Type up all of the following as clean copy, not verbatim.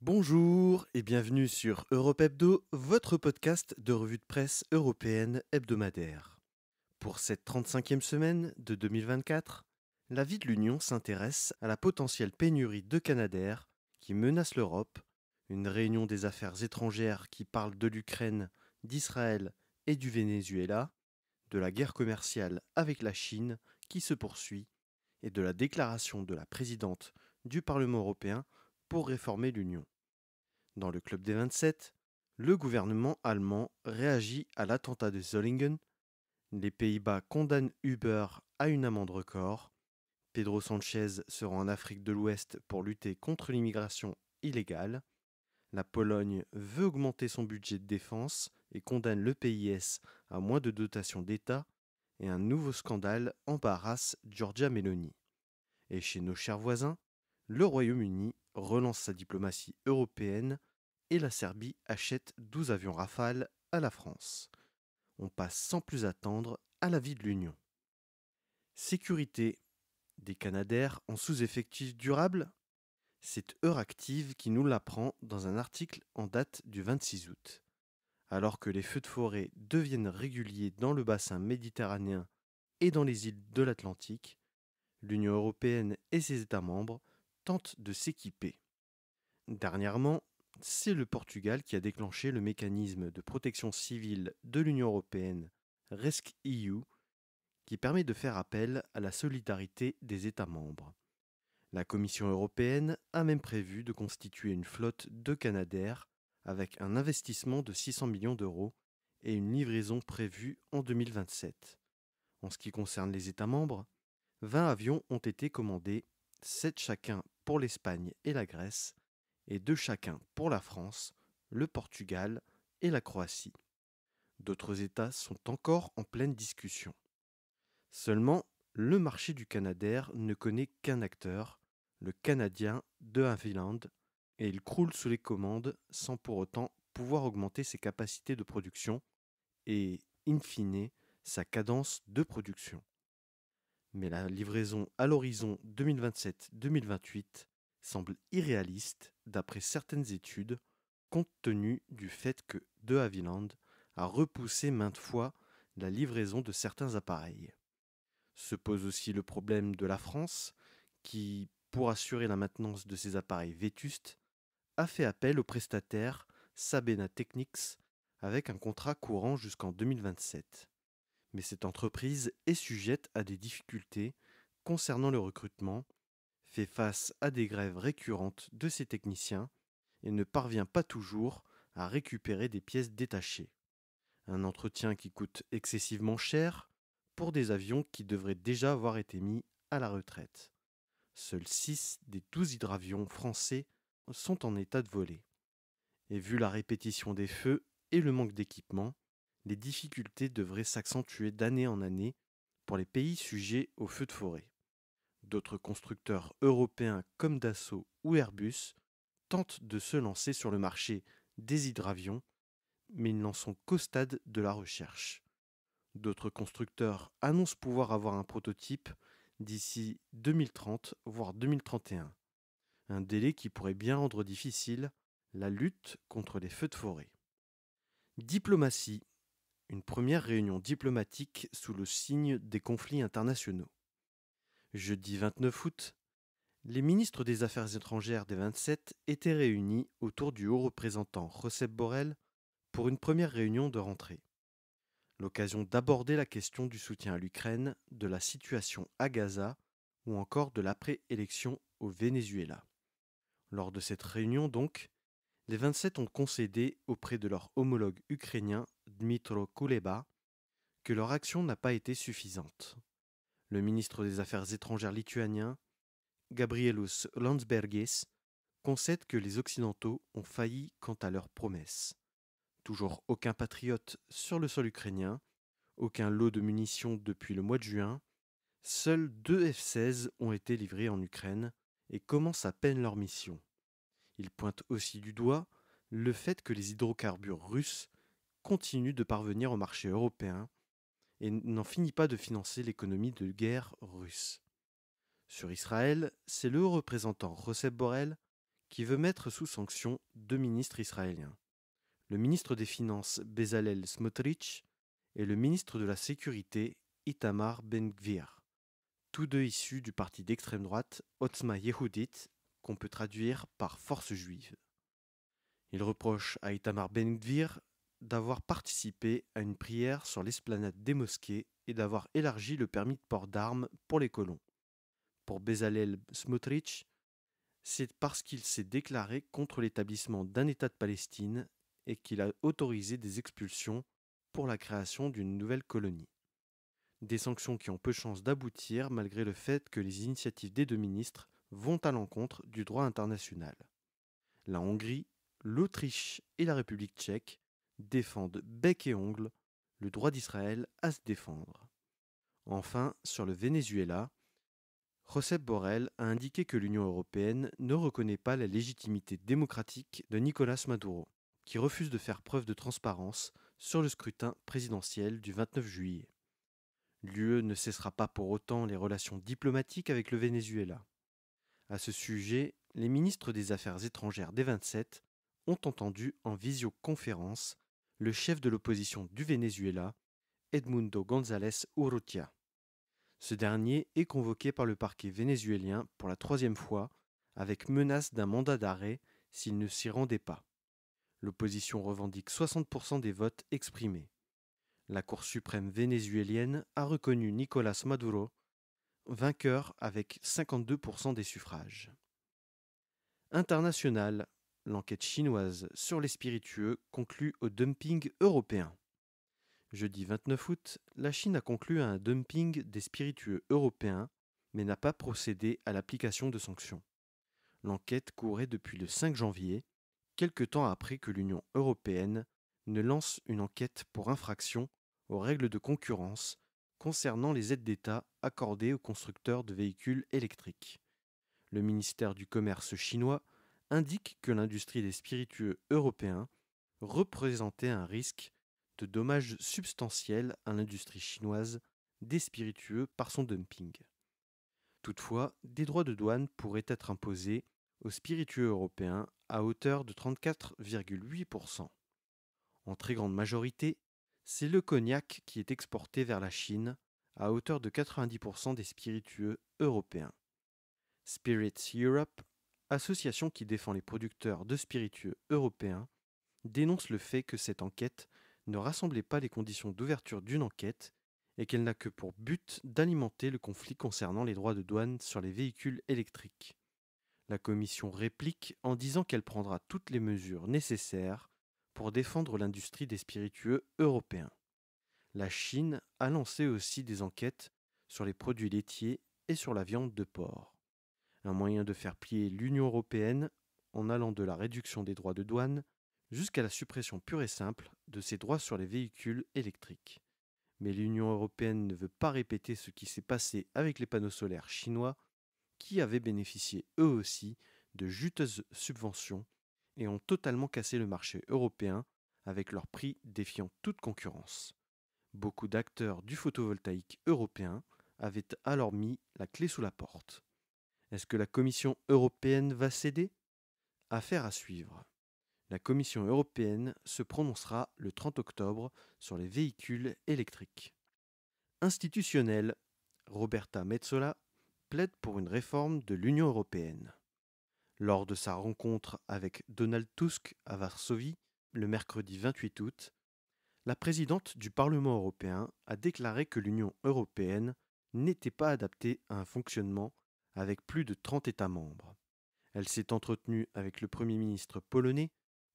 Bonjour et bienvenue sur Europe Hebdo, votre podcast de revue de presse européenne hebdomadaire. Pour cette 35e semaine de 2024, la vie de l'Union s'intéresse à la potentielle pénurie de Canadair qui menace l'Europe, une réunion des affaires étrangères qui parle de l'Ukraine, d'Israël et du Venezuela, de la guerre commerciale avec la Chine qui se poursuit et de la déclaration de la présidente du Parlement européen pour réformer l'Union. Dans le club des 27, le gouvernement allemand réagit à l'attentat de Solingen, les Pays-Bas condamnent Uber à une amende record, Pedro Sanchez se rend en Afrique de l'Ouest pour lutter contre l'immigration illégale, la Pologne veut augmenter son budget de défense et condamne le PIS à moins de dotation d'État, et un nouveau scandale embarrasse Giorgia Meloni. Et chez nos chers voisins, le Royaume-Uni relance sa diplomatie européenne et la Serbie achète 12 avions Rafale à la France. On passe sans plus attendre à la vie de l'Union. Sécurité des Canadair en sous-effectif durable. C'est Euractiv qui nous l'apprend dans un article en date du 26 août. Alors que les feux de forêt deviennent réguliers dans le bassin méditerranéen et dans les îles de l'Atlantique, l'Union européenne et ses États membres tentent de s'équiper. Dernièrement, c'est le Portugal qui a déclenché le mécanisme de protection civile de l'Union européenne RescEU, qui permet de faire appel à la solidarité des États membres. La Commission européenne a même prévu de constituer une flotte de Canadair avec un investissement de 600 millions d'euros et une livraison prévue en 2027. En ce qui concerne les États membres, 20 avions ont été commandés, 7 chacun pour l'Espagne et la Grèce, et 2 chacun pour la France, le Portugal et la Croatie. D'autres États sont encore en pleine discussion. Seulement, le marché du Canadair ne connaît qu'un acteur, le Canadien de Havilland, et il croule sous les commandes sans pour autant pouvoir augmenter ses capacités de production et, in fine, sa cadence de production. Mais la livraison à l'horizon 2027-2028 semble irréaliste d'après certaines études, compte tenu du fait que De Havilland a repoussé maintes fois la livraison de certains appareils. Se pose aussi le problème de la France, qui, pour assurer la maintenance de ses appareils vétustes, a fait appel au prestataire Sabena Technics avec un contrat courant jusqu'en 2027. Mais cette entreprise est sujette à des difficultés concernant le recrutement, fait face à des grèves récurrentes de ses techniciens et ne parvient pas toujours à récupérer des pièces détachées. Un entretien qui coûte excessivement cher pour des avions qui devraient déjà avoir été mis à la retraite. Seuls 6 des 12 hydravions français sont en état de voler. Et vu la répétition des feux et le manque d'équipement, les difficultés devraient s'accentuer d'année en année pour les pays sujets aux feux de forêt. D'autres constructeurs européens comme Dassault ou Airbus tentent de se lancer sur le marché des hydravions, mais ils n'en sont qu'au stade de la recherche. D'autres constructeurs annoncent pouvoir avoir un prototype d'ici 2030, voire 2031. Un délai qui pourrait bien rendre difficile la lutte contre les feux de forêt. Diplomatie. Une première réunion diplomatique sous le signe des conflits internationaux. Jeudi 29 août, les ministres des Affaires étrangères des 27 étaient réunis autour du haut représentant Josep Borrell pour une première réunion de rentrée. L'occasion d'aborder la question du soutien à l'Ukraine, de la situation à Gaza ou encore de l'après-élection au Venezuela. Lors de cette réunion donc, les 27 ont concédé auprès de leur homologue ukrainien Dmytro Kuleba que leur action n'a pas été suffisante. Le ministre des Affaires étrangères lituanien, Gabrielius Landsbergis, concède que les Occidentaux ont failli quant à leurs promesses. Toujours aucun patriote sur le sol ukrainien, aucun lot de munitions depuis le mois de juin, seuls 2 F-16 ont été livrés en Ukraine et commencent à peine leur mission. Il pointe aussi du doigt le fait que les hydrocarbures russes continuent de parvenir au marché européen et n'en finit pas de financer l'économie de guerre russe. Sur Israël, c'est le haut représentant Josep Borrell qui veut mettre sous sanction 2 ministres israéliens, le ministre des Finances Bezalel Smotrich et le ministre de la Sécurité Itamar Ben-Gvir, tous deux issus du parti d'extrême droite Otzma Yehudit, qu'on peut traduire par Force juive. Il reproche à Itamar Ben-Gvir d'avoir participé à une prière sur l'esplanade des mosquées et d'avoir élargi le permis de port d'armes pour les colons. Pour Bezalel Smotrich, c'est parce qu'il s'est déclaré contre l'établissement d'un État de Palestine et qu'il a autorisé des expulsions pour la création d'une nouvelle colonie. Des sanctions qui ont peu de chances d'aboutir malgré le fait que les initiatives des 2 ministres vont à l'encontre du droit international. La Hongrie, l'Autriche et la République tchèque défendent bec et ongle le droit d'Israël à se défendre. Enfin, sur le Venezuela, Josep Borrell a indiqué que l'Union européenne ne reconnaît pas la légitimité démocratique de Nicolás Maduro, qui refuse de faire preuve de transparence sur le scrutin présidentiel du 29 juillet. L'UE ne cessera pas pour autant les relations diplomatiques avec le Venezuela. À ce sujet, les ministres des Affaires étrangères des 27 ont entendu en visioconférence le chef de l'opposition du Venezuela, Edmundo González Urrutia. Ce dernier est convoqué par le parquet vénézuélien pour la 3e fois, avec menace d'un mandat d'arrêt s'il ne s'y rendait pas. L'opposition revendique 60% des votes exprimés. La Cour suprême vénézuélienne a reconnu Nicolás Maduro vainqueur avec 52% des suffrages. International, l'enquête chinoise sur les spiritueux conclut au dumping européen. Jeudi 29 août, la Chine a conclu à un dumping des spiritueux européens, mais n'a pas procédé à l'application de sanctions. L'enquête courait depuis le 5 janvier, quelque temps après que l'Union européenne ne lance une enquête pour infraction aux règles de concurrence concernant les aides d'État accordées aux constructeurs de véhicules électriques. Le ministère du Commerce chinois indique que l'industrie des spiritueux européens représentait un risque de dommages substantiels à l'industrie chinoise des spiritueux par son dumping. Toutefois, des droits de douane pourraient être imposés aux spiritueux européens à hauteur de 34,8%. En très grande majorité, c'est le cognac qui est exporté vers la Chine à hauteur de 90% des spiritueux européens. Spirits Europe, association qui défend les producteurs de spiritueux européens, dénonce le fait que cette enquête ne rassemblait pas les conditions d'ouverture d'une enquête et qu'elle n'a que pour but d'alimenter le conflit concernant les droits de douane sur les véhicules électriques. La Commission réplique en disant qu'elle prendra toutes les mesures nécessaires pour défendre l'industrie des spiritueux européens. La Chine a lancé aussi des enquêtes sur les produits laitiers et sur la viande de porc. Un moyen de faire plier l'Union européenne en allant de la réduction des droits de douane jusqu'à la suppression pure et simple de ses droits sur les véhicules électriques. Mais l'Union européenne ne veut pas répéter ce qui s'est passé avec les panneaux solaires chinois qui avaient bénéficié eux aussi de juteuses subventions et ont totalement cassé le marché européen avec leurs prix défiant toute concurrence. Beaucoup d'acteurs du photovoltaïque européen avaient alors mis la clé sous la porte. Est-ce que la Commission européenne va céder ? Affaire à suivre. La Commission européenne se prononcera le 30 octobre sur les véhicules électriques. Institutionnel, Roberta Metsola plaide pour une réforme de l'Union européenne. Lors de sa rencontre avec Donald Tusk à Varsovie, le mercredi 28 août, la présidente du Parlement européen a déclaré que l'Union européenne n'était pas adaptée à un fonctionnement avec plus de 30 États membres. Elle s'est entretenue avec le Premier ministre polonais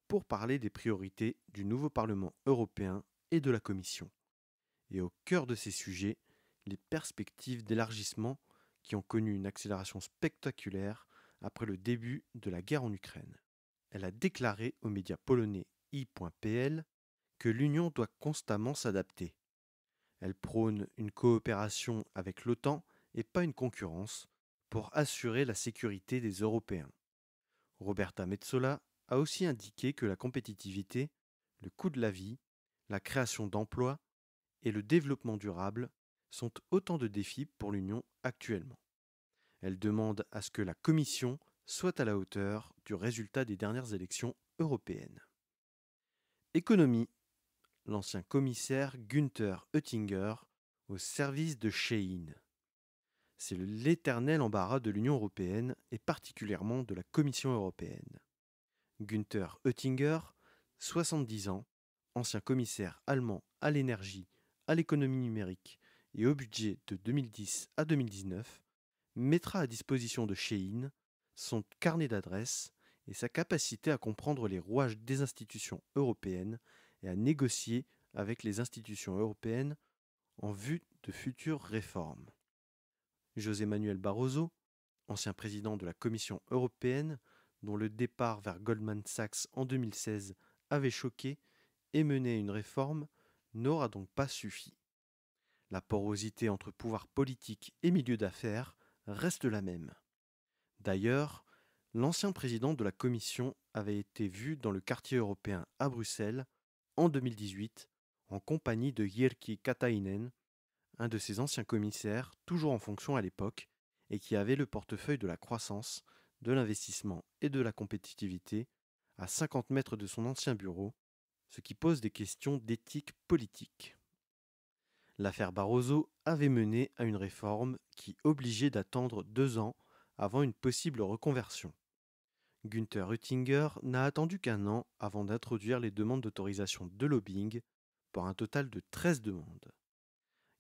pour parler des priorités du nouveau Parlement européen et de la Commission. Et au cœur de ces sujets, les perspectives d'élargissement qui ont connu une accélération spectaculaire après le début de la guerre en Ukraine. Elle a déclaré aux médias polonais i.pl que l'Union doit constamment s'adapter. Elle prône une coopération avec l'OTAN et pas une concurrence pour assurer la sécurité des Européens. Roberta Metsola a aussi indiqué que la compétitivité, le coût de la vie, la création d'emplois et le développement durable sont autant de défis pour l'Union actuellement. Elle demande à ce que la Commission soit à la hauteur du résultat des dernières élections européennes. Économie. L'ancien commissaire Günther Oettinger au service de Shein. C'est l'éternel embarras de l'Union européenne et particulièrement de la Commission européenne. Günther Oettinger, 70 ans, ancien commissaire allemand à l'énergie, à l'économie numérique et au budget de 2010 à 2019, mettra à disposition de Shein son carnet d'adresses et sa capacité à comprendre les rouages des institutions européennes et à négocier avec les institutions européennes en vue de futures réformes. José Manuel Barroso, ancien président de la Commission européenne, dont le départ vers Goldman Sachs en 2016 avait choqué et mené une réforme, n'aura donc pas suffi. La porosité entre pouvoir politique et milieu d'affaires reste la même. D'ailleurs, l'ancien président de la Commission avait été vu dans le quartier européen à Bruxelles en 2018 en compagnie de Jyrki Katainen, un de ses anciens commissaires, toujours en fonction à l'époque, et qui avait le portefeuille de la croissance, de l'investissement et de la compétitivité, à 50 mètres de son ancien bureau, ce qui pose des questions d'éthique politique. L'affaire Barroso avait mené à une réforme qui obligeait d'attendre 2 ans avant une possible reconversion. Günther Oettinger n'a attendu qu'un an avant d'introduire les demandes d'autorisation de lobbying, pour un total de 13 demandes.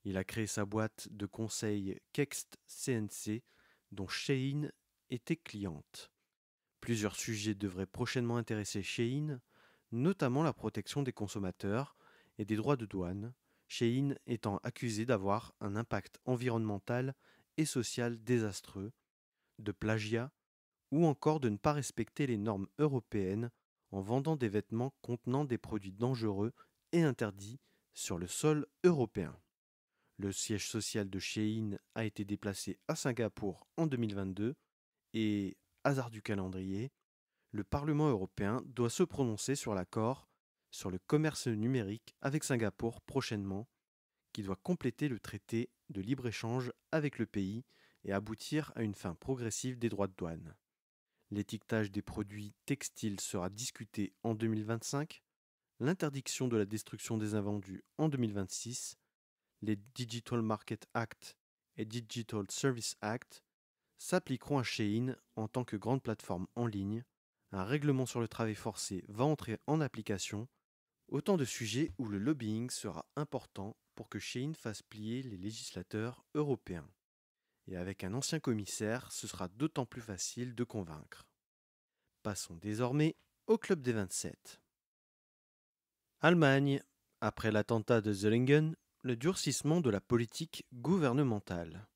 Il a créé sa boîte de conseil Kext CNC, dont Shein était cliente. Plusieurs sujets devraient prochainement intéresser Shein, notamment la protection des consommateurs et des droits de douane, Shein étant accusé d'avoir un impact environnemental et social désastreux, de plagiat ou encore de ne pas respecter les normes européennes en vendant des vêtements contenant des produits dangereux et interdits sur le sol européen. Le siège social de Shein a été déplacé à Singapour en 2022 et, hasard du calendrier, le Parlement européen doit se prononcer sur l'accord sur le commerce numérique avec Singapour prochainement, qui doit compléter le traité de libre-échange avec le pays et aboutir à une fin progressive des droits de douane. L'étiquetage des produits textiles sera discuté en 2025, l'interdiction de la destruction des invendus en 2026, les Digital Market Act et Digital Service Act s'appliqueront à Shein en tant que grande plateforme en ligne. Un règlement sur le travail forcé va entrer en application. Autant de sujets où le lobbying sera important pour que Shein fasse plier les législateurs européens. Et avec un ancien commissaire, ce sera d'autant plus facile de convaincre. Passons désormais au club des 27. Allemagne. Après l'attentat de Solingen, le durcissement de la politique gouvernementale.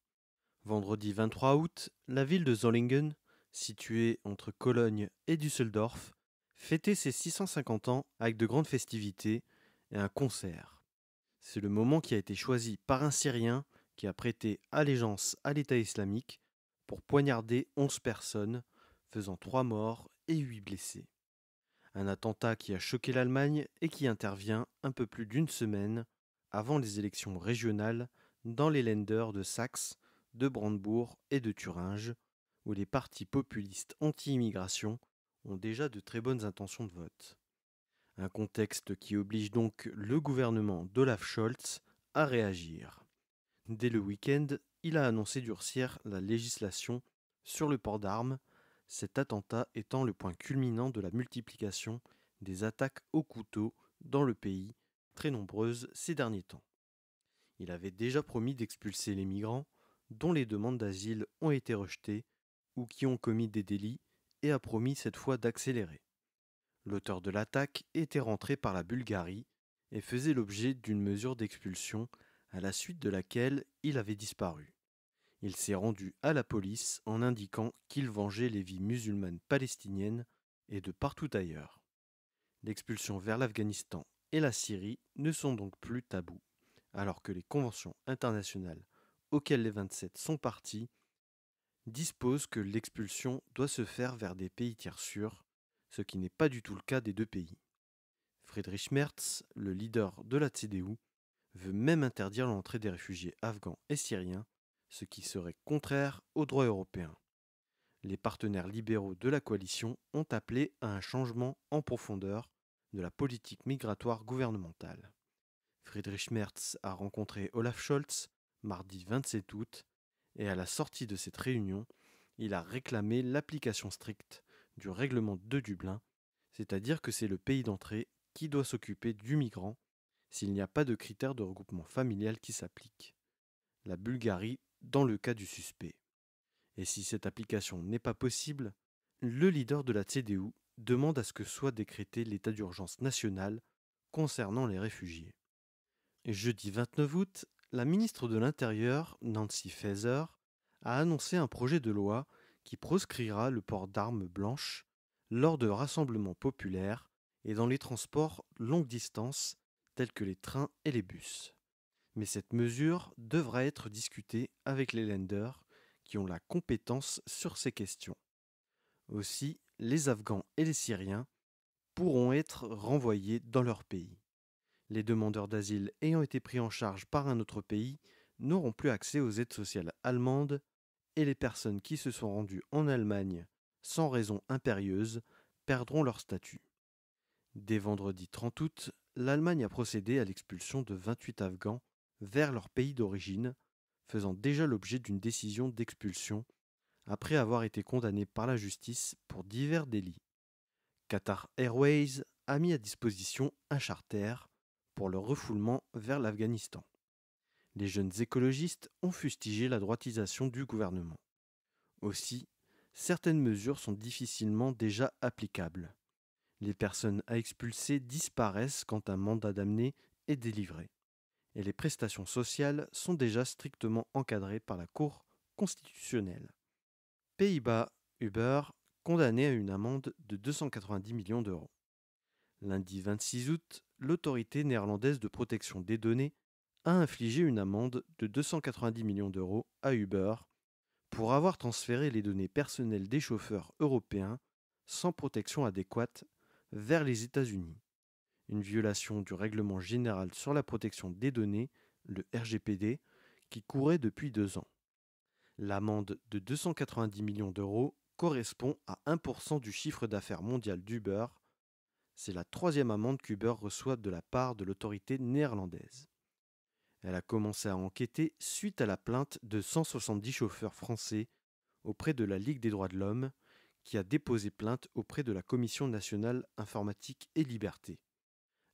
Vendredi 23 août, la ville de Solingen, située entre Cologne et Düsseldorf, fêtait ses 650 ans avec de grandes festivités et un concert. C'est le moment qui a été choisi par un Syrien qui a prêté allégeance à l'État islamique pour poignarder 11 personnes, faisant 3 morts et 8 blessés. Un attentat qui a choqué l'Allemagne et qui intervient un peu plus d'une semaine avant les élections régionales dans les Länder de Saxe, de Brandebourg et de Thuringe, où les partis populistes anti-immigration ont déjà de très bonnes intentions de vote. Un contexte qui oblige donc le gouvernement d'Olaf Scholz à réagir. Dès le week-end, il a annoncé durcir la législation sur le port d'armes, cet attentat étant le point culminant de la multiplication des attaques au couteau dans le pays, très nombreuses ces derniers temps. Il avait déjà promis d'expulser les migrants dont les demandes d'asile ont été rejetées ou qui ont commis des délits et a promis cette fois d'accélérer. L'auteur de l'attaque était rentré par la Bulgarie et faisait l'objet d'une mesure d'expulsion à la suite de laquelle il avait disparu. Il s'est rendu à la police en indiquant qu'il vengeait les vies musulmanes palestiniennes et de partout ailleurs. L'expulsion vers l'Afghanistan et la Syrie ne sont donc plus tabous, alors que les conventions internationales auxquelles les 27 sont partis disposent que l'expulsion doit se faire vers des pays tiers sûrs, ce qui n'est pas du tout le cas des deux pays. Friedrich Merz, le leader de la CDU, veut même interdire l'entrée des réfugiés afghans et syriens, ce qui serait contraire au droit européen. Les partenaires libéraux de la coalition ont appelé à un changement en profondeur de la politique migratoire gouvernementale. Friedrich Merz a rencontré Olaf Scholz mardi 27 août et à la sortie de cette réunion, il a réclamé l'application stricte du règlement de Dublin, c'est-à-dire que c'est le pays d'entrée qui doit s'occuper du migrant s'il n'y a pas de critères de regroupement familial qui s'appliquent. La Bulgarie dans le cas du suspect. Et si cette application n'est pas possible, le leader de la CDU demande à ce que soit décrété l'état d'urgence national concernant les réfugiés. Et jeudi 29 août, la ministre de l'Intérieur, Nancy Faeser, a annoncé un projet de loi qui proscrira le port d'armes blanches lors de rassemblements populaires et dans les transports longue distance tels que les trains et les bus. Mais cette mesure devra être discutée avec les lenders qui ont la compétence sur ces questions. Aussi, les Afghans et les Syriens pourront être renvoyés dans leur pays. Les demandeurs d'asile ayant été pris en charge par un autre pays n'auront plus accès aux aides sociales allemandes et les personnes qui se sont rendues en Allemagne sans raison impérieuse perdront leur statut. Dès vendredi 30 août, l'Allemagne a procédé à l'expulsion de 28 Afghans vers leur pays d'origine, faisant déjà l'objet d'une décision d'expulsion après avoir été condamnés par la justice pour divers délits. Qatar Airways a mis à disposition un charter pour le refoulement vers l'Afghanistan. Les jeunes écologistes ont fustigé la droitisation du gouvernement. Aussi, certaines mesures sont difficilement déjà applicables. Les personnes à expulser disparaissent quand un mandat d'amener est délivré. Et les prestations sociales sont déjà strictement encadrées par la Cour constitutionnelle. Pays-Bas, Uber, condamné à une amende de 290 millions d'euros. Lundi 26 août, l'autorité néerlandaise de protection des données a infligé une amende de 290 millions d'euros à Uber pour avoir transféré les données personnelles des chauffeurs européens sans protection adéquate vers les États-Unis. Une violation du règlement général sur la protection des données, le RGPD, qui courait depuis 2 ans. L'amende de 290 millions d'euros correspond à 1% du chiffre d'affaires mondial d'Uber. C'est la 3e amende qu'Uber reçoit de la part de l'autorité néerlandaise. Elle a commencé à enquêter suite à la plainte de 170 chauffeurs français auprès de la Ligue des droits de l'homme, qui a déposé plainte auprès de la Commission nationale informatique et liberté.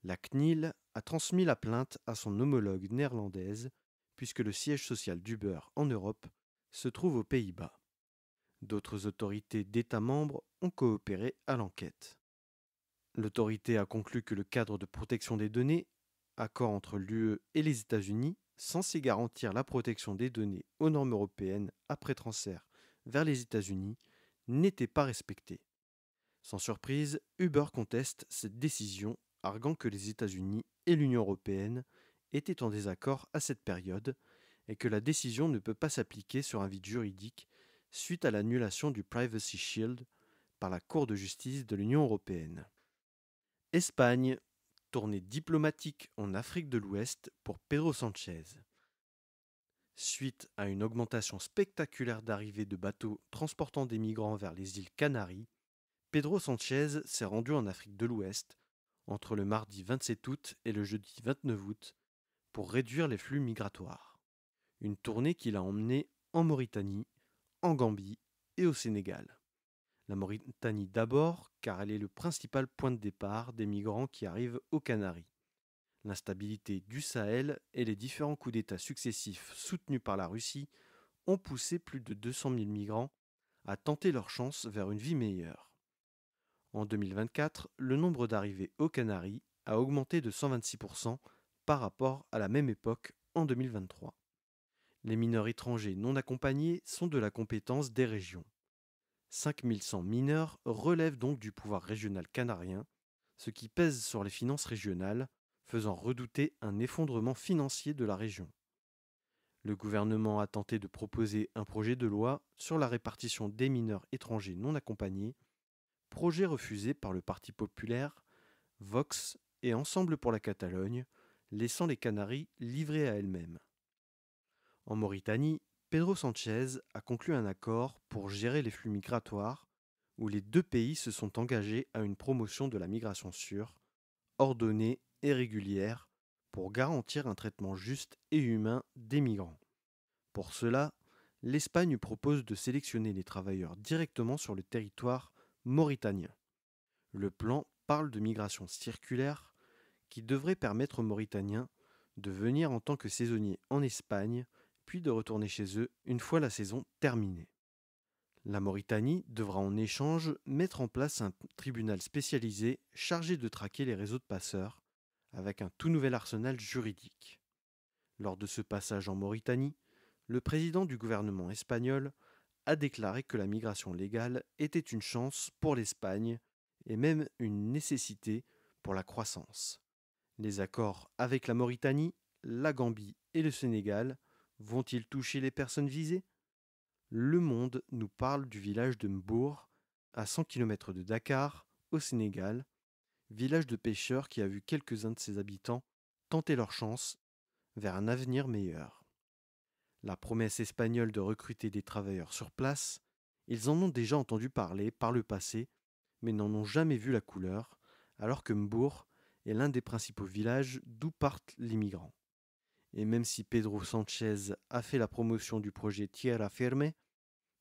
La CNIL a transmis la plainte à son homologue néerlandaise, puisque le siège social d'Uber en Europe se trouve aux Pays-Bas. D'autres autorités d'États membres ont coopéré à l'enquête. L'autorité a conclu que le cadre de protection des données, accord entre l'UE et les États-Unis, censé garantir la protection des données aux normes européennes après transfert vers les États-Unis, n'était pas respecté. Sans surprise, Uber conteste cette décision, arguant que les États-Unis et l'Union européenne étaient en désaccord à cette période et que la décision ne peut pas s'appliquer sur un vide juridique suite à l'annulation du Privacy Shield par la Cour de justice de l'Union européenne. Espagne, tournée diplomatique en Afrique de l'Ouest pour Pedro Sánchez. Suite à une augmentation spectaculaire d'arrivées de bateaux transportant des migrants vers les îles Canaries, Pedro Sánchez s'est rendu en Afrique de l'Ouest entre le mardi 27 août et le jeudi 29 août pour réduire les flux migratoires. Une tournée qui l'a emmené en Mauritanie, en Gambie et au Sénégal. La Mauritanie d'abord, car elle est le principal point de départ des migrants qui arrivent aux Canaries. L'instabilité du Sahel et les différents coups d'État successifs soutenus par la Russie ont poussé plus de 200 000 migrants à tenter leur chance vers une vie meilleure. En 2024, le nombre d'arrivées aux Canaries a augmenté de 126% par rapport à la même époque en 2023. Les mineurs étrangers non accompagnés sont de la compétence des régions. 5100 mineurs relèvent donc du pouvoir régional canarien, ce qui pèse sur les finances régionales, faisant redouter un effondrement financier de la région. Le gouvernement a tenté de proposer un projet de loi sur la répartition des mineurs étrangers non accompagnés, projet refusé par le Parti populaire, Vox et Ensemble pour la Catalogne, laissant les Canaries livrées à elles-mêmes. En Mauritanie, Pedro Sanchez a conclu un accord pour gérer les flux migratoires où les deux pays se sont engagés à une promotion de la migration sûre, ordonnée et régulière pour garantir un traitement juste et humain des migrants. Pour cela, l'Espagne propose de sélectionner les travailleurs directement sur le territoire mauritanien. Le plan parle de migration circulaire qui devrait permettre aux Mauritaniens de venir en tant que saisonniers en Espagne, puis de retourner chez eux une fois la saison terminée. La Mauritanie devra en échange mettre en place un tribunal spécialisé chargé de traquer les réseaux de passeurs, avec un tout nouvel arsenal juridique. Lors de ce passage en Mauritanie, le président du gouvernement espagnol a déclaré que la migration légale était une chance pour l'Espagne et même une nécessité pour la croissance. Les accords avec la Mauritanie, la Gambie et le Sénégal vont-ils toucher les personnes visées? Le Monde nous parle du village de Mbour, à 100 km de Dakar, au Sénégal, village de pêcheurs qui a vu quelques-uns de ses habitants tenter leur chance vers un avenir meilleur. La promesse espagnole de recruter des travailleurs sur place, ils en ont déjà entendu parler par le passé, mais n'en ont jamais vu la couleur, alors que Mbour est l'un des principaux villages d'où partent les migrants. Et même si Pedro Sanchez a fait la promotion du projet Tierra Firme,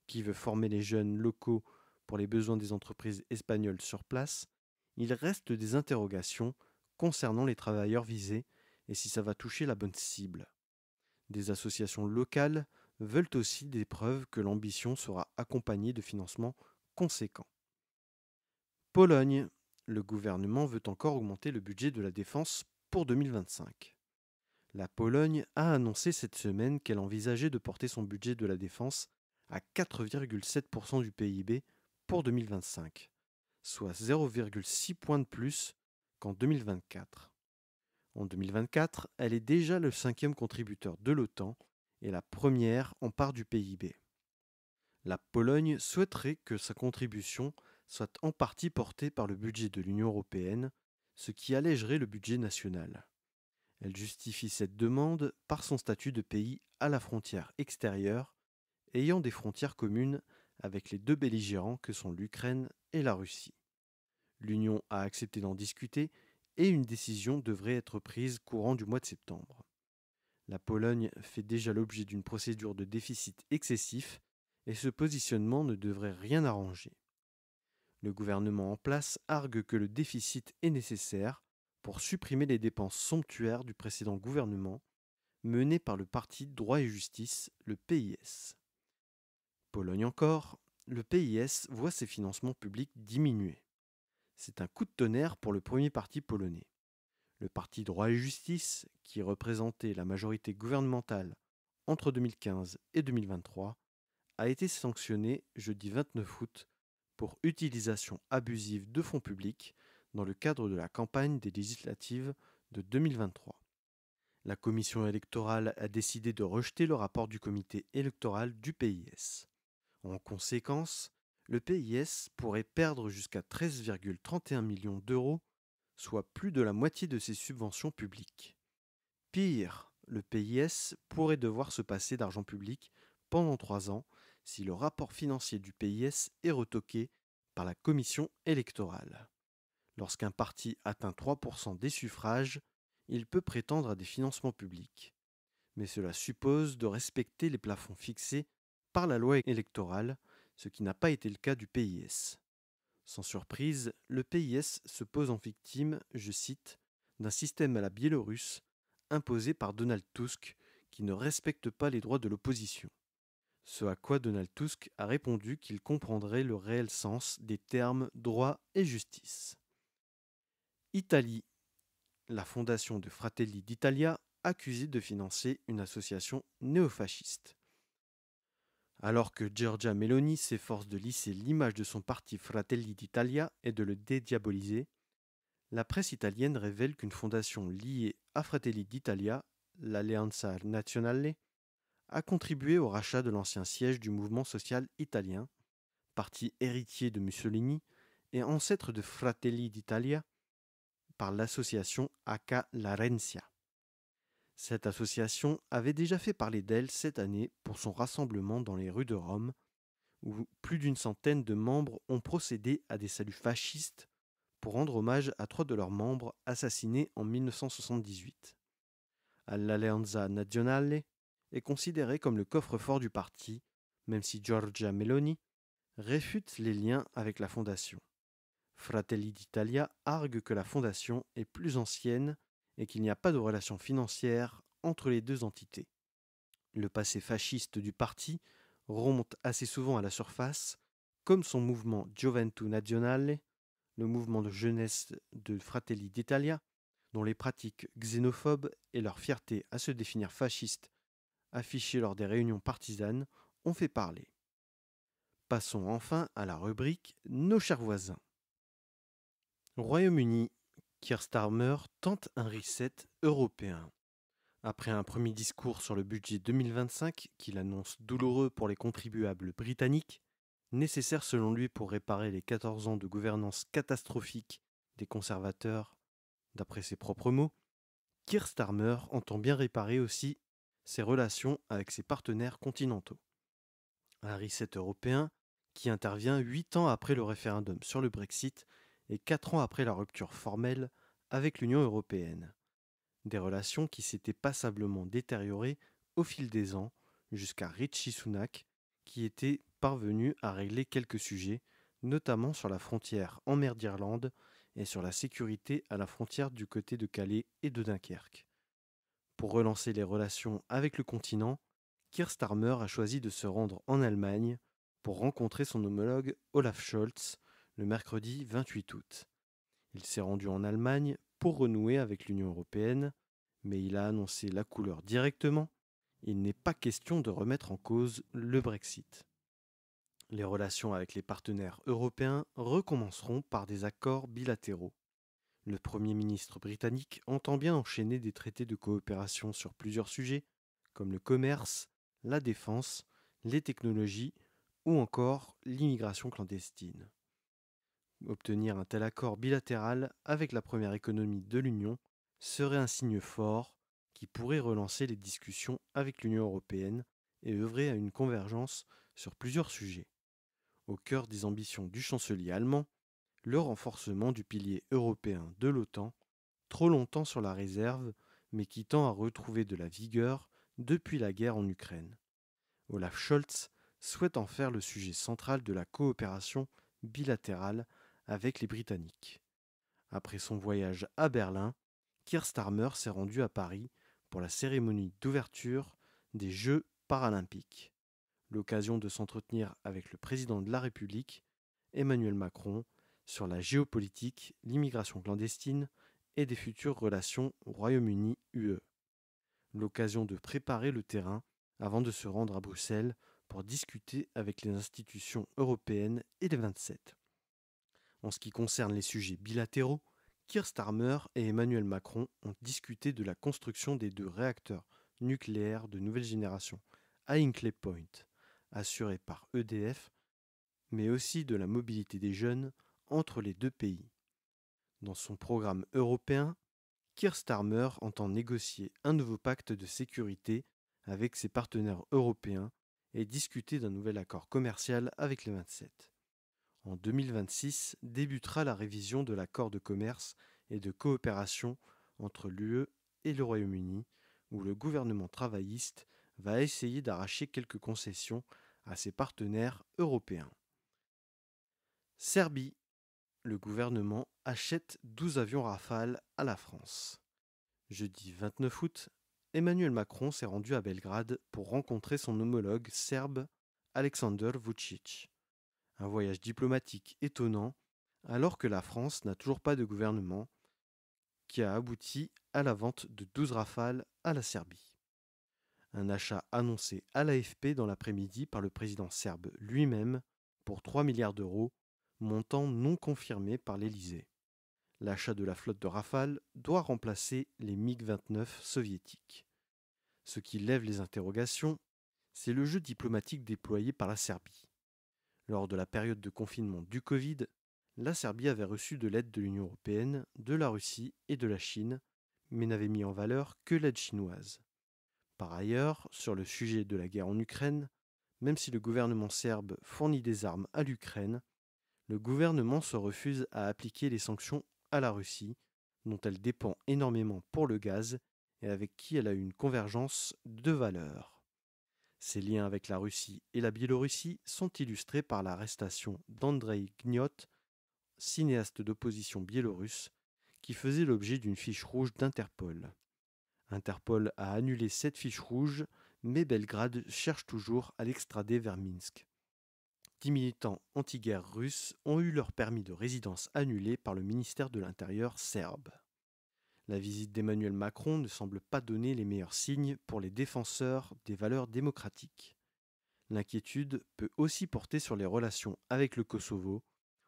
qui veut former les jeunes locaux pour les besoins des entreprises espagnoles sur place, il reste des interrogations concernant les travailleurs visés et si ça va toucher la bonne cible. Des associations locales veulent aussi des preuves que l'ambition sera accompagnée de financements conséquents. Pologne. Le gouvernement veut encore augmenter le budget de la défense pour 2025. La Pologne a annoncé cette semaine qu'elle envisageait de porter son budget de la défense à 4,7% du PIB pour 2025, soit 0,6 points de plus qu'en 2024. En 2024, elle est déjà le 5e contributeur de l'OTAN et la première en part du PIB. La Pologne souhaiterait que sa contribution soit en partie portée par le budget de l'Union européenne, ce qui allégerait le budget national. Elle justifie cette demande par son statut de pays à la frontière extérieure, ayant des frontières communes avec les deux belligérants que sont l'Ukraine et la Russie. L'Union a accepté d'en discuter et une décision devrait être prise courant du mois de septembre. La Pologne fait déjà l'objet d'une procédure de déficit excessif et ce positionnement ne devrait rien arranger. Le gouvernement en place argue que le déficit est nécessaire pour supprimer les dépenses somptuaires du précédent gouvernement mené par le parti Droit et Justice, le PIS. Pologne encore, le PIS voit ses financements publics diminuer. C'est un coup de tonnerre pour le premier parti polonais. Le parti Droit et Justice, qui représentait la majorité gouvernementale entre 2015 et 2023, a été sanctionné jeudi 29 août pour utilisation abusive de fonds publics dans le cadre de la campagne des législatives de 2023. La commission électorale a décidé de rejeter le rapport du comité électoral du PIS. En conséquence, le PIS pourrait perdre jusqu'à 13,31 millions d'euros, soit plus de la moitié de ses subventions publiques. Pire, le PIS pourrait devoir se passer d'argent public pendant 3 ans si le rapport financier du PIS est retoqué par la commission électorale. Lorsqu'un parti atteint 3% des suffrages, il peut prétendre à des financements publics. Mais cela suppose de respecter les plafonds fixés par la loi électorale, ce qui n'a pas été le cas du PIS. Sans surprise, le PIS se pose en victime, je cite, d'un système à la biélorusse imposé par Donald Tusk qui ne respecte pas les droits de l'opposition. Ce à quoi Donald Tusk a répondu qu'il comprendrait le réel sens des termes droit et justice. Italie. La fondation de Fratelli d'Italia accusée de financer une association néofasciste. Alors que Giorgia Meloni s'efforce de lisser l'image de son parti Fratelli d'Italia et de le dédiaboliser, la presse italienne révèle qu'une fondation liée à Fratelli d'Italia, l'Alleanza Nazionale, a contribué au rachat de l'ancien siège du mouvement social italien, parti héritier de Mussolini et ancêtre de Fratelli d'Italia, par l'association H. Larentia. Cette association avait déjà fait parler d'elle cette année pour son rassemblement dans les rues de Rome, où plus d'une centaine de membres ont procédé à des saluts fascistes pour rendre hommage à 3 de leurs membres assassinés en 1978. L'Alleanza Nazionale est considérée comme le coffre-fort du parti, même si Giorgia Meloni réfute les liens avec la fondation. Fratelli d'Italia argue que la fondation est plus ancienne et qu'il n'y a pas de relation financière entre les deux entités. Le passé fasciste du parti remonte assez souvent à la surface, comme son mouvement Gioventù Nazionale, le mouvement de jeunesse de Fratelli d'Italia, dont les pratiques xénophobes et leur fierté à se définir fasciste affichées lors des réunions partisanes ont fait parler. Passons enfin à la rubrique Nos chers voisins. Royaume-Uni, Keir Starmer tente un reset européen. Après un premier discours sur le budget 2025 qu'il annonce douloureux pour les contribuables britanniques, nécessaire selon lui pour réparer les 14 ans de gouvernance catastrophique des conservateurs, d'après ses propres mots, Keir Starmer entend bien réparer aussi ses relations avec ses partenaires continentaux. Un reset européen qui intervient 8 ans après le référendum sur le Brexit et 4 ans après la rupture formelle avec l'Union européenne. Des relations qui s'étaient passablement détériorées au fil des ans, jusqu'à Rishi Sunak, qui était parvenu à régler quelques sujets, notamment sur la frontière en mer d'Irlande et sur la sécurité à la frontière du côté de Calais et de Dunkerque. Pour relancer les relations avec le continent, Keir Starmer a choisi de se rendre en Allemagne pour rencontrer son homologue Olaf Scholz le mercredi 28 août. Il s'est rendu en Allemagne pour renouer avec l'Union européenne, mais il a annoncé la couleur directement. Il n'est pas question de remettre en cause le Brexit. Les relations avec les partenaires européens recommenceront par des accords bilatéraux. Le Premier ministre britannique entend bien enchaîner des traités de coopération sur plusieurs sujets, comme le commerce, la défense, les technologies ou encore l'immigration clandestine. Obtenir un tel accord bilatéral avec la première économie de l'Union serait un signe fort qui pourrait relancer les discussions avec l'Union européenne et œuvrer à une convergence sur plusieurs sujets. Au cœur des ambitions du chancelier allemand, le renforcement du pilier européen de l'OTAN, trop longtemps sur la réserve, mais qui tend à retrouver de la vigueur depuis la guerre en Ukraine. Olaf Scholz souhaite en faire le sujet central de la coopération bilatérale avec les Britanniques. Après son voyage à Berlin, Keir Starmer s'est rendu à Paris pour la cérémonie d'ouverture des Jeux paralympiques. L'occasion de s'entretenir avec le président de la République, Emmanuel Macron, sur la géopolitique, l'immigration clandestine et des futures relations Royaume-Uni-UE. L'occasion de préparer le terrain avant de se rendre à Bruxelles pour discuter avec les institutions européennes et les 27. En ce qui concerne les sujets bilatéraux, Keir Starmer et Emmanuel Macron ont discuté de la construction des 2 réacteurs nucléaires de nouvelle génération à Hinkley Point, assurés par EDF, mais aussi de la mobilité des jeunes entre les 2 pays. Dans son programme européen, Keir Starmer entend négocier un nouveau pacte de sécurité avec ses partenaires européens et discuter d'un nouvel accord commercial avec les 27. En 2026 débutera la révision de l'accord de commerce et de coopération entre l'UE et le Royaume-Uni, où le gouvernement travailliste va essayer d'arracher quelques concessions à ses partenaires européens. Serbie. Le gouvernement achète 12 avions Rafale à la France. Jeudi 29 août, Emmanuel Macron s'est rendu à Belgrade pour rencontrer son homologue serbe Aleksandar Vučić. Un voyage diplomatique étonnant alors que la France n'a toujours pas de gouvernement qui a abouti à la vente de 12 Rafales à la Serbie. Un achat annoncé à l'AFP dans l'après-midi par le président serbe lui-même pour 3 milliards d'euros, montant non confirmé par l'Élysée. L'achat de la flotte de Rafale doit remplacer les MiG-29 soviétiques. Ce qui lève les interrogations, c'est le jeu diplomatique déployé par la Serbie. Lors de la période de confinement du Covid, la Serbie avait reçu de l'aide de l'Union européenne, de la Russie et de la Chine, mais n'avait mis en valeur que l'aide chinoise. Par ailleurs, sur le sujet de la guerre en Ukraine, même si le gouvernement serbe fournit des armes à l'Ukraine, le gouvernement se refuse à appliquer les sanctions à la Russie, dont elle dépend énormément pour le gaz et avec qui elle a une convergence de valeurs. Ces liens avec la Russie et la Biélorussie sont illustrés par l'arrestation d'Andrei Gniot, cinéaste d'opposition biélorusse, qui faisait l'objet d'une fiche rouge d'Interpol. Interpol a annulé cette fiche rouge, mais Belgrade cherche toujours à l'extrader vers Minsk. 10 militants anti-guerre russes ont eu leur permis de résidence annulé par le ministère de l'Intérieur serbe. La visite d'Emmanuel Macron ne semble pas donner les meilleurs signes pour les défenseurs des valeurs démocratiques. L'inquiétude peut aussi porter sur les relations avec le Kosovo,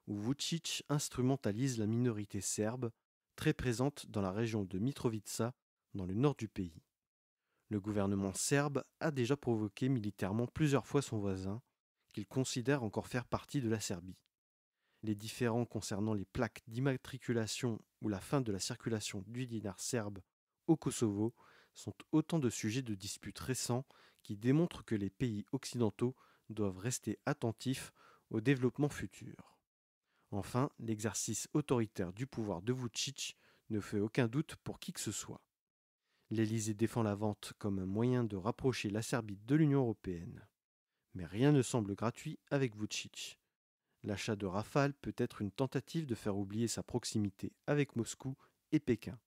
où Vučić instrumentalise la minorité serbe, très présente dans la région de Mitrovica, dans le nord du pays. Le gouvernement serbe a déjà provoqué militairement plusieurs fois son voisin, qu'il considère encore faire partie de la Serbie. Les différends concernant les plaques d'immatriculation ou la fin de la circulation du dinar serbe au Kosovo sont autant de sujets de disputes récents qui démontrent que les pays occidentaux doivent rester attentifs au développement futur. Enfin, l'exercice autoritaire du pouvoir de Vučić ne fait aucun doute pour qui que ce soit. L'Élysée défend la vente comme un moyen de rapprocher la Serbie de l'Union européenne. Mais rien ne semble gratuit avec Vučić. L'achat de Rafale peut être une tentative de faire oublier sa proximité avec Moscou et Pékin,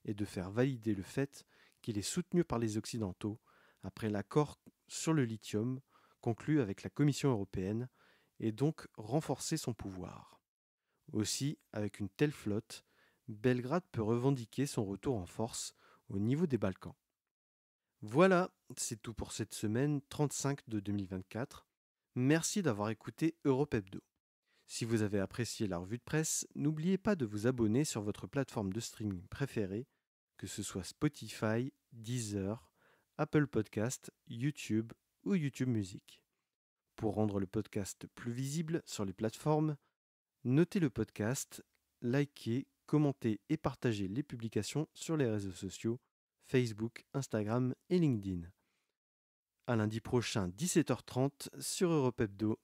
et de faire valider le fait qu'il est soutenu par les Occidentaux après l'accord sur le lithium conclu avec la Commission européenne, et donc renforcer son pouvoir. Aussi, avec une telle flotte, Belgrade peut revendiquer son retour en force au niveau des Balkans. Voilà, c'est tout pour cette semaine 35 de 2024. Merci d'avoir écouté Europe Hebdo. Si vous avez apprécié la revue de presse, n'oubliez pas de vous abonner sur votre plateforme de streaming préférée, que ce soit Spotify, Deezer, Apple Podcast, YouTube ou YouTube Music. Pour rendre le podcast plus visible sur les plateformes, notez le podcast, likez, commentez et partagez les publications sur les réseaux sociaux Facebook, Instagram et LinkedIn. À lundi prochain 17h30 sur Europe Hebdo.